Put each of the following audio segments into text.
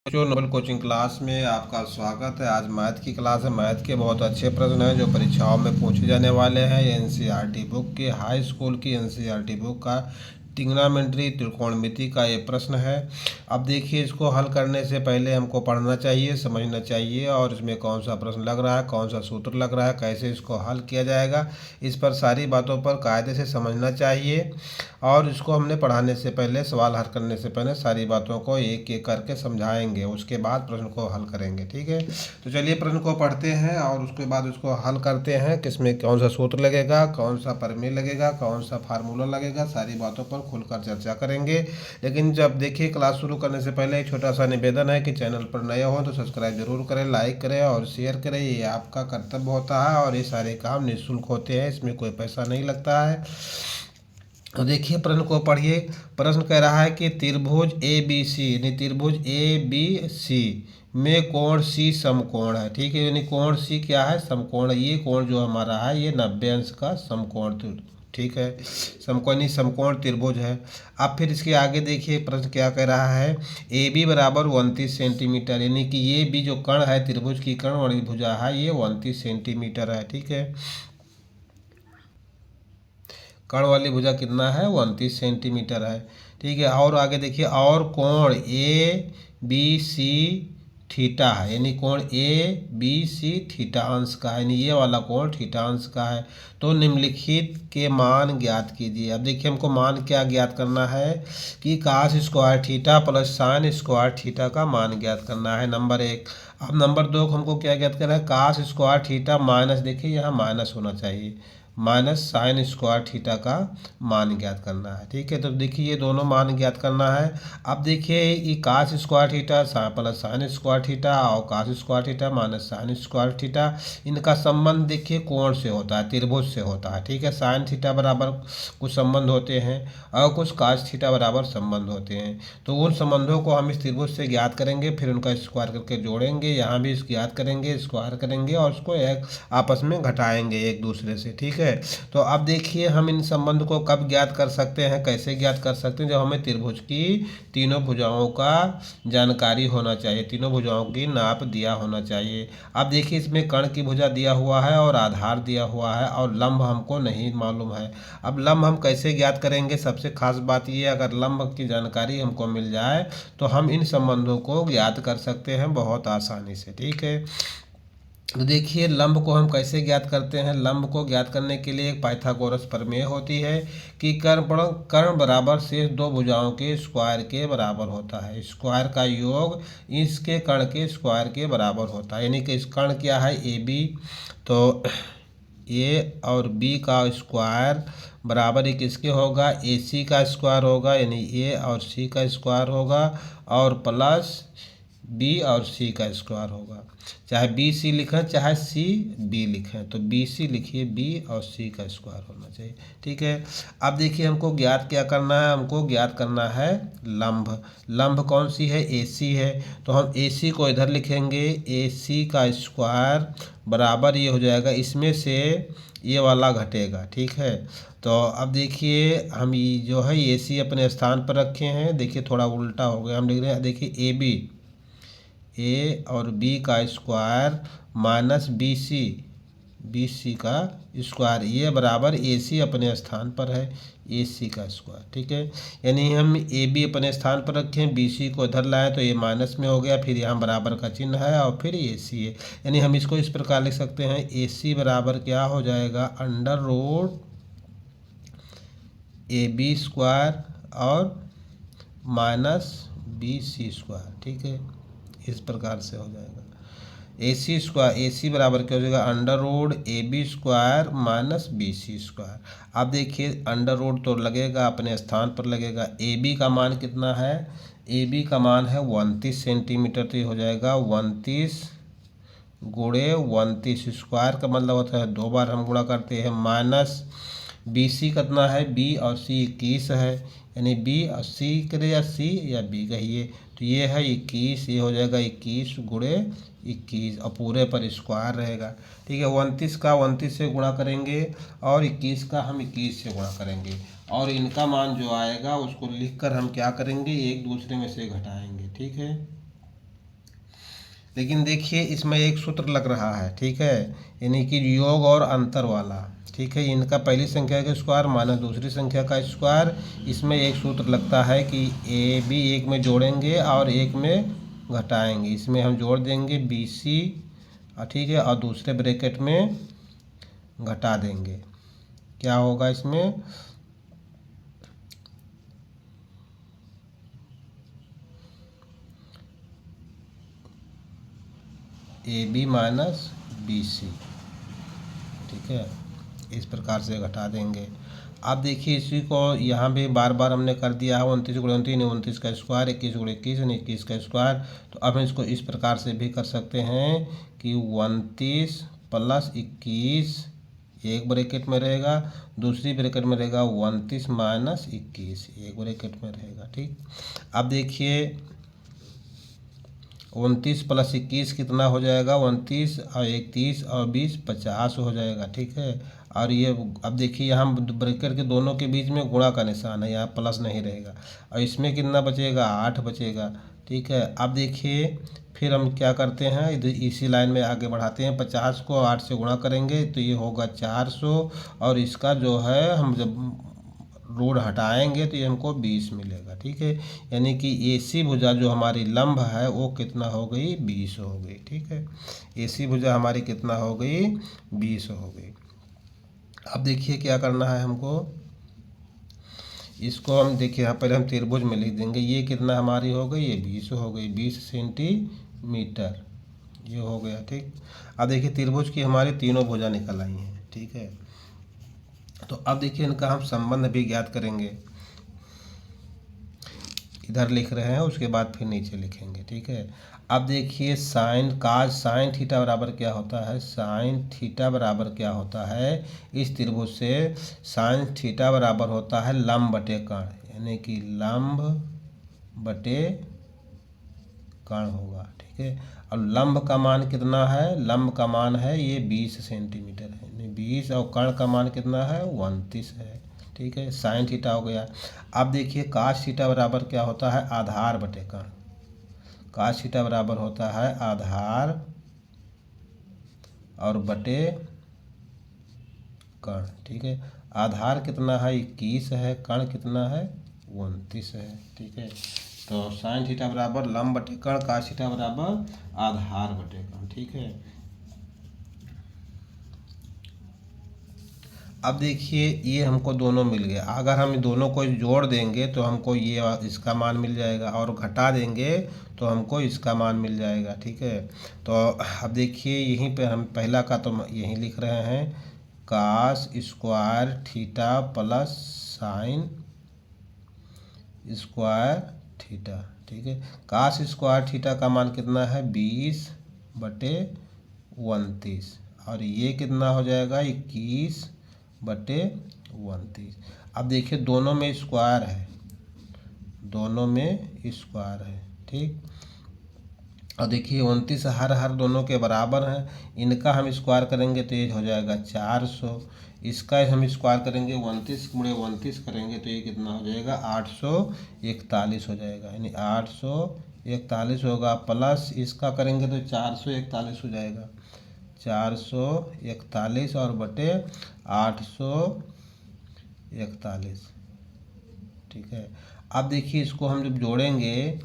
जो Nobel coaching class में आपका स्वागत है। आज मैथ की क्लास है। मैथ के बहुत अच्छे प्रश्न हैं जो परीक्षाओं में पूछे जाने वाले हैं। ये एनसीईआरटी बुक की, हाई स्कूल की एनसीईआरटी बुक का ट्रिग्नोमेट्री त्रिकोणमिति का ये प्रश्न है। अब देखिए, इसको हल करने से पहले हमको पढ़ना चाहिए, समझना चाहिए और इसमें कौन सा प्रश्न लग रहा है, कौन सा सूत्र लग रहा है, कैसे इसको हल किया जाएगा, इस पर सारी बातों पर कायदे से समझना चाहिए। और इसको हमने पढ़ाने से पहले, सवाल हल करने से पहले सारी बातों को एक एक करके समझाएंगे, उसके बाद प्रश्न को हल करेंगे। ठीक है, तो चलिए प्रश्न को पढ़ते हैं और उसके बाद उसको हल करते हैं। किसमें कौन सा सूत्र लगेगा, कौन सा प्रमेय लगेगा, कौन सा फार्मूला लगेगा, सारी बातों पर खुलकर चर्चा करेंगे। लेकिन जब देखिए, क्लास शुरू करने से पहले एक छोटा सा निवेदन है कि चैनल पर नए हो तो सब्सक्राइब जरूर करें, लाइक करें और शेयर करें। ये आपका कर्तव्य होता है और ये सारे काम निःशुल्क होते हैं, इसमें कोई पैसा नहीं लगता है। तो देखिए, प्रश्न को पढ़िए। प्रश्न कह रहा है कि त्रिभुज ए बी सी, यानी त्रिभुज ए बी सी में कोण सी समकोण है। ठीक है, यानी कोण सी क्या है, समकोण है। ये कोण जो हमारा है ये 90 अंश का समकोण, ठीक है, समकोणी समकोण त्रिभुज है। अब फिर इसके आगे देखिए, प्रश्न क्या कह रहा है, ए बी बराबर 29 सेंटीमीटर, यानी कि ये भी जो कर्ण है त्रिभुज की कर्ण वाली भुजा है ये 29 सेंटीमीटर है। ठीक है, कर्ण वाली भुजा कितना है, 29 सेंटीमीटर है। ठीक है, और आगे देखिए, और कोण ए बी सी थीटा है, यानी कोण ए बी सी थीटा अंश का है, यानी ये वाला कोण थीटा अंश का है। तो निम्नलिखित के मान ज्ञात कीजिए। अब देखिए, हमको मान क्या ज्ञात करना है कि cos square theta plus sine square theta का मान ज्ञात करना है, नंबर एक। अब नंबर दो हमको क्या ज्ञात करना है, कास स्क्वायर थीटा माइनस, देखिए यहाँ माइनस होना चाहिए, माइनस साइन स्क्वायर थीटा का मान ज्ञात करना है। ठीक है, तो देखिए ये दोनों मान ज्ञात करना है। अब देखिए, ये cos square theta plus sine square theta और cos square theta minus sine square theta, इनका संबंध देखिए कोण से होता है, त्रिभुज से होता है। ठीक है, साइन थीटा बराबर कुछ संबंध होते हैं और कुछ कास थीटा बराबर संबंध होते हैं। तो उन संबंधों को हम इस त्रिभुज से ज्ञात करेंगे, फिर उनका स्क्वायर करके जोड़ेंगे, यहाँ भी ज्ञात करेंगे, स्क्वायर करेंगे और उसको एक आपस में घटाएंगे एक दूसरे से। ठीक है, तो अब देखिए, हम इन संबंध को कब ज्ञात कर सकते हैं, कैसे ज्ञात कर सकते हैं, जब हमें त्रिभुज की तीनों भुजाओं का जानकारी होना चाहिए, तीनों भुजाओं की नाप दिया होना चाहिए। अब देखिए, इसमें कर्ण की भुजा दिया हुआ है और आधार दिया हुआ है और लंब हमको नहीं मालूम है। अब लंब हम कैसे ज्ञात करेंगे, सबसे खास बात ये, अगर लंब की जानकारी हमको मिल जाए तो हम इन संबंधों को ज्ञात कर सकते हैं बहुत आसानी से। ठीक है, तो देखिए, लंब को हम कैसे ज्ञात करते हैं। लंब को ज्ञात करने के लिए एक पाइथागोरस प्रमेय होती है कि कर्ण बराबर शेष दो भुजाओं के स्क्वायर के बराबर होता है। स्क्वायर का योग इसके कर्ण के स्क्वायर के बराबर होता है, यानी कि इस कर्ण क्या है, ए बी, तो ए और बी का स्क्वायर बराबर एक इसके होगा, ए सी का स्क्वायर होगा, यानी ए और सी का स्क्वायर होगा और प्लस बी और सी का स्क्वायर होगा। चाहे बी सी लिखें चाहे सी बी लिखें, तो बी सी लिखिए, बी और सी का स्क्वायर होना चाहिए। ठीक है, अब देखिए, हमको ज्ञात क्या करना है, हमको ज्ञात करना है लंब। लंब कौन सी है, ए सी है, तो हम ए सी को इधर लिखेंगे, ए सी का स्क्वायर बराबर ये हो जाएगा, इसमें से ये वाला घटेगा। ठीक है, तो अब देखिए, हम ये जो है ए सी अपने स्थान पर रखे हैं, देखिए थोड़ा उल्टा हो गया, हम लिख रहे हैं, देखिए ए बी, ए और बी का स्क्वायर माइनस बी सी का स्क्वायर, ये बराबर ए सी अपने स्थान पर है, ए सी का स्क्वायर। ठीक है, यानी हम ए बी अपने स्थान पर रखें, बी सी को इधर लाएँ तो ये माइनस में हो गया, फिर यहाँ बराबर का चिन्ह है और फिर ए सी है, यानी हम इसको इस प्रकार लिख सकते हैं, ए सी बराबर क्या हो जाएगा, under root A B square और माइनस बी सी स्क्वायर। ठीक है, इस प्रकार से हो जाएगा, ए सी स्क्वायर, ए सी बराबर क्या हो जाएगा, under root A B square minus B C square. अब देखिए, अंडर रूट तो लगेगा, अपने स्थान पर लगेगा। ए बी का मान कितना है, ए बी का मान है 29 सेंटीमीटर, तो ये हो जाएगा 29 गुणे 29, स्क्वायर का मतलब होता है दो बार हम गुणा करते हैं, माइनस बी सी कितना है, बी और सी 21 है, यानी बी और सी करें या सी या बी कहिए, तो ये है 21, ये हो जाएगा 21 गुणे 21 और पूरे पर स्क्वायर रहेगा। ठीक है, 29 का 29 से गुणा करेंगे और 21 का हम 21 से गुणा करेंगे और इनका मान जो आएगा उसको लिखकर हम क्या करेंगे, एक दूसरे में से घटाएंगे। ठीक है, लेकिन देखिए इसमें एक सूत्र लग रहा है, ठीक है, यानी कि योग और अंतर वाला, ठीक है। इनका पहली संख्या का स्क्वायर माइनस दूसरी संख्या का स्क्वायर, इसमें एक सूत्र लगता है कि ए बी एक में जोड़ेंगे और एक में घटाएंगे। इसमें हम जोड़ देंगे बी सी, ठीक है, और दूसरे ब्रैकेट में घटा देंगे। क्या होगा इसमें, A B minus B C, ठीक है, इस प्रकार से घटा देंगे। अब देखिए इसी को यहाँ भी बार बार हमने कर दिया है, 29 गुणे 29 29 का स्क्वायर, 21 गुणे 21 21 का स्क्वायर। तो अब हम इसको इस प्रकार से भी कर सकते हैं कि 29 प्लस 21 एक ब्रैकेट में रहेगा, दूसरी ब्रैकेट में रहेगा 29 माइनस 21 एक ब्रैकेट में रहेगा, ठीक। अब देखिए 29 प्लस 21 कितना हो जाएगा, 29 और 31 और 20 50 हो जाएगा, ठीक है। और ये अब देखिए यहाँ ब्रैकेट के दोनों के बीच में गुणा का निशान है, यहाँ प्लस नहीं रहेगा, और इसमें कितना बचेगा, 8 बचेगा, ठीक है। अब देखिए फिर हम क्या करते हैं, इधर इसी लाइन में आगे बढ़ाते हैं, 50 को 8 से गुणा करेंगे तो ये होगा 400, और इसका जो है हम जब रूट हटाएंगे तो ये हमको 20 मिलेगा, ठीक है। यानी कि एसी भुजा जो हमारी लंब है वो कितना हो गई, 20 हो गई, ठीक है। एसी भुजा हमारी कितना हो गई, 20 हो गई। अब देखिए क्या करना है हमको, इसको हम देखिए यहाँ पहले हम त्रिभुज में लिख देंगे, ये कितना हमारी हो गई, ये 20 हो गई, 20 सेंटीमीटर ये हो गया, ठीक। अब देखिए त्रिभुज की हमारी तीनों भुजा निकल आई हैं, ठीक है। तो अब देखिए इनका हम संबंध भी ज्ञात करेंगे, इधर लिख रहे हैं उसके बाद फिर नीचे लिखेंगे, ठीक है। अब देखिए साइन काज साइन थीटा बराबर क्या होता है, साइन थीटा बराबर क्या होता है, इस त्रिभुज से साइन थीटा बराबर होता है लंब बटे कर्ण, यानी कि लंब बटे कर्ण होगा, ठीक है। और लंब का मान कितना है, लंब का मान है ये 20 सेंटीमीटर है, यानी 20, और कर्ण का मान कितना है, 29 है, ठीक है। साइन थीटा हो गया। अब देखिए काश थीटा बराबर क्या होता है, आधार बटे कर्ण, काश थीटा बराबर होता है आधार और बटे कर्ण, ठीक है। आधार कितना है, 21 है, कर्ण कितना है, 29 है, ठीक है। तो साइन थीटा बराबर लंब बटे कर्ण, काश थीटा बराबर आधार बटे कर्ण, ठीक है। अब देखिए ये हमको दोनों मिल गए, अगर हम दोनों को जोड़ देंगे तो हमको ये इसका मान मिल जाएगा, और घटा देंगे तो हमको इसका मान मिल जाएगा, ठीक है। तो अब देखिए यहीं पे हम पहला का तो यहीं लिख रहे हैं, cos square theta plus sine square theta, ठीक है। कास स्क्वायर थीटा का मान कितना है, 20 बटे 29, और ये कितना हो जाएगा, 21 बटे 29। अब देखिए दोनों में स्क्वायर है, दोनों में स्क्वायर है, ठीक। और देखिए 29 हर दोनों के बराबर हैं, इनका हम स्क्वायर करेंगे तो ये हो जाएगा 400, इसका हम स्क्वायर करेंगे 29 गुणे 29 करेंगे तो ये कितना हो जाएगा, 841 हो जाएगा, यानी 841 होगा, प्लस इसका करेंगे तो 441 हो जाएगा, 441 और बटे 841, ठीक है। अब देखिए इसको हम जब जोड़ेंगे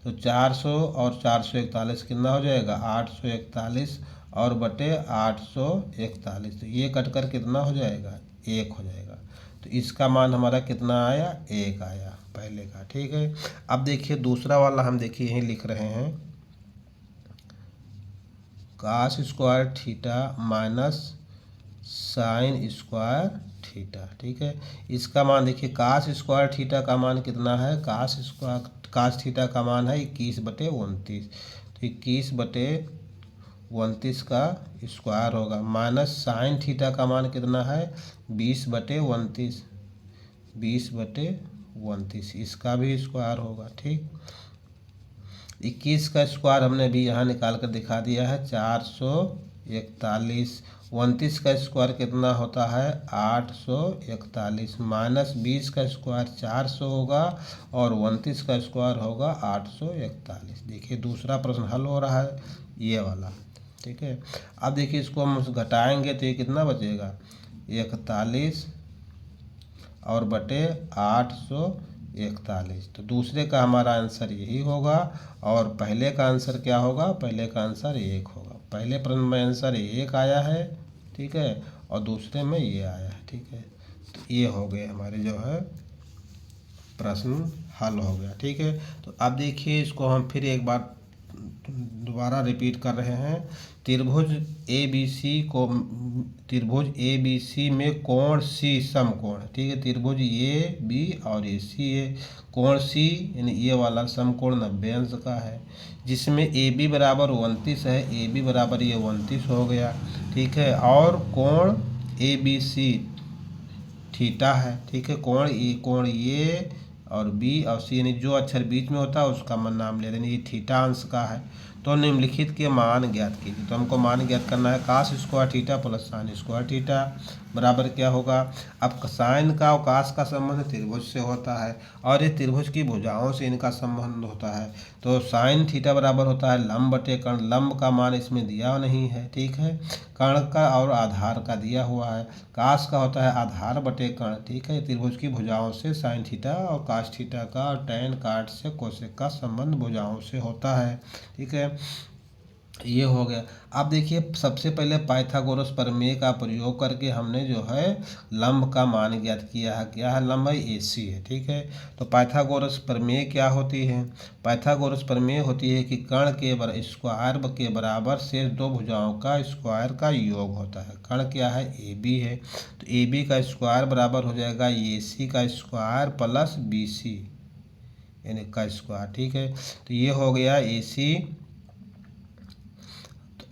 तो 400 और 441 कितना हो जाएगा, 841 और बटे 841, तो ये कट कर कितना हो जाएगा, 1 हो जाएगा। तो इसका मान हमारा कितना आया, 1 आया पहले का, ठीक है। अब देखिए दूसरा वाला हम देखिए यहीं लिख रहे हैं, cos square theta minus sine square theta, ठीक है। इसका मान देखिए कास स्क्वायर थीटा का मान कितना है, कास थीटा का मान है 21 बटे 29, तो 21 बटे 29 का स्क्वायर होगा, माइनस साइन थीटा का मान कितना है, 20 बटे 29, 20 बटे 29, इसका भी स्क्वायर होगा, ठीक। 21 का स्क्वायर हमने भी यहाँ निकाल कर दिखा दिया है, 441, 29 का स्क्वायर कितना होता है 841, माइनस 20 का स्क्वायर 400 होगा और 29 का स्क्वायर होगा 841। देखिए दूसरा प्रश्न हल हो रहा है ये वाला, ठीक है। अब देखिए इसको हम घटाएंगे तो ये कितना बचेगा 41 और बटे 841। तो दूसरे का हमारा आंसर यही होगा और पहले का आंसर क्या होगा, पहले का आंसर 1 होगा। पहले प्रश्न में आंसर 1 आया है, ठीक है, और दूसरे में ये आया है, ठीक है। तो ये हो गए हमारे जो है प्रश्न हल हो गया, ठीक है। तो अब देखिए इसको हम फिर एक बार दोबारा रिपीट कर रहे हैं। त्रिभुज ए बी सी में कोण सी समकोण, ठीक है। त्रिभुज ए बी और ए सी है, कोण सी यानी ये वाला समकोण 90 अंश का है, जिसमें ए बी बराबर 29 है, ए बी बराबर ये 29 हो गया, ठीक है। और कोण ए बी सी थीटा है, ठीक है। कोण ये और बी और सी यानी जो अक्षर बीच में होता है उसका नाम ले रहे हैं, ये थीटा अंश का है। तो निम्नलिखित के मान ज्ञात कीजिए। तो हमको मान ज्ञात करना है cos square theta plus sine square theta बराबर क्या होगा। अब साइन का और कास का संबंध त्रिभुज से होता है और ये त्रिभुज की भुजाओं से इनका संबंध होता है। तो साइन थीटा बराबर होता है लंब बटे कर्ण, लंब का मान इसमें दिया नहीं है, ठीक है। कर्ण का और आधार का दिया हुआ है। कास का होता है आधार बटे कर्ण, ठीक है। त्रिभुज की भुजाओं से साइन थीटा और कास थीटा का और टैन काट से कोसेक का संबंध भुजाओं से होता है, ठीक है। ये हो गया। अब देखिए सबसे पहले पाइथागोरस प्रमेय का प्रयोग करके हमने जो है लंब का मान ज्ञात किया है। क्या है, लंब ए सी है, ठीक है। तो पाइथागोरस प्रमेय क्या होती है, पाइथागोरस प्रमेय होती है कि कर्ण के स्क्वायर के बराबर शेष दो भुजाओं का स्क्वायर का योग होता है। कर्ण क्या है, ए बी है, तो ए बी का स्क्वायर बराबर हो जाएगा ए सी का स्क्वायर प्लस बी सी यानी का स्क्वायर, ठीक है। तो ये हो गया ए सी।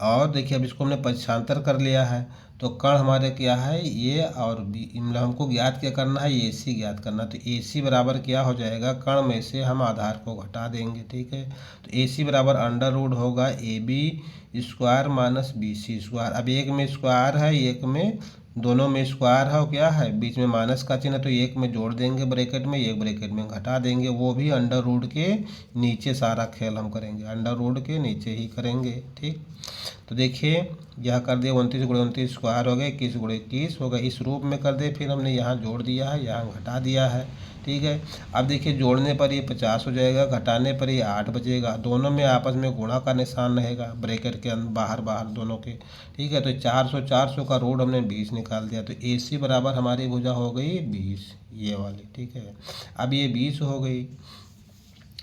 और देखिए अब इसको हमने पक्षांतर कर लिया है, तो कर्ण हमारे क्या है ये और बी, मतलब हमको ज्ञात क्या करना है, ए सी ज्ञात करना। तो ए सी बराबर क्या हो जाएगा, कर्ण में से हम आधार को घटा देंगे, ठीक है। तो ए सी बराबर अंडर रूट होगा A B square minus B C square. अब एक में स्क्वायर है, एक में दोनों में स्क्वायर है और क्या है बीच में माइनस का चिन्ह, तो एक में जोड़ देंगे ब्रैकेट में, एक ब्रैकेट में घटा देंगे, वो भी अंडर रूट के नीचे सारा खेल हम करेंगे, अंडर रूट के नीचे ही करेंगे, ठीक। तो देखिए यह कर दिया 29 गुणे 29 स्क्वायर हो गए, 21 गुणे 21 हो गए, इस रूप में कर दे। फिर हमने यहाँ जोड़ दिया है, यहाँ घटा दिया है, ठीक है। अब देखिए जोड़ने पर ये 50 हो जाएगा, घटाने पर ये 8 बचेगा, दोनों में आपस में गुणा का निशान रहेगा ब्रैकेट के अंदर बाहर बाहर दोनों के, ठीक है। तो 400 का रूट हमने 20 निकाल दिया, तो ए सी बराबर हमारी भुजा हो गई 20 ये वाली, ठीक है। अब ये 20 हो गई।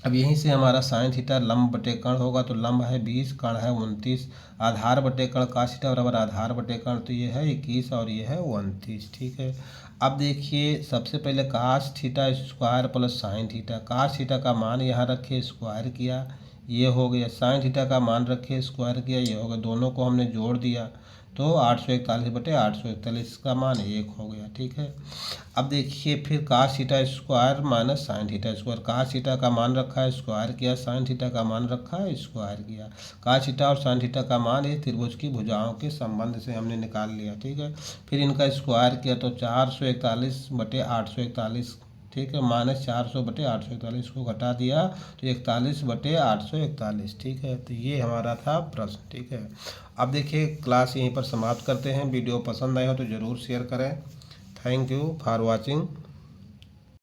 अब यहीं से हमारा साइन थीटा लंब बटे कर्ण होगा, तो लंब है 20, कर्ण है 29, आधार बटे कर्ण कास थीटा बराबर आधार बटे कर्ण, तो ये है 21 और ये है 29, ठीक है। अब देखिए सबसे पहले cos theta square plus sine theta, cos theta का मान यहाँ रखे स्क्वायर किया ये हो गया, साइन थीटा का मान रखे स्क्वायर किया ये हो गया, दोनों को हमने जोड़ दिया तो 841 बटे 841 का मान 1 हो गया, ठीक है। अब देखिए फिर cos theta square minus sine theta square, cos theta का मान रखा है स्क्वायर किया, साइन थीटा का मान रखा है स्क्वायर किया, कास थीटा और साइन थीटा का मान ये त्रिभुज की भुजाओं के संबंध से हमने निकाल लिया, ठीक है। फिर इनका स्क्वायर किया तो 441 बटे 841, ठीक है, माइनस 400 बटे 841 को घटा दिया तो 41 बटे 841, ठीक है। तो ये हमारा था प्रश्न, ठीक है। अब देखिए क्लास यहीं पर समाप्त करते हैं। वीडियो पसंद आए हो तो ज़रूर शेयर करें। Thank you for watching.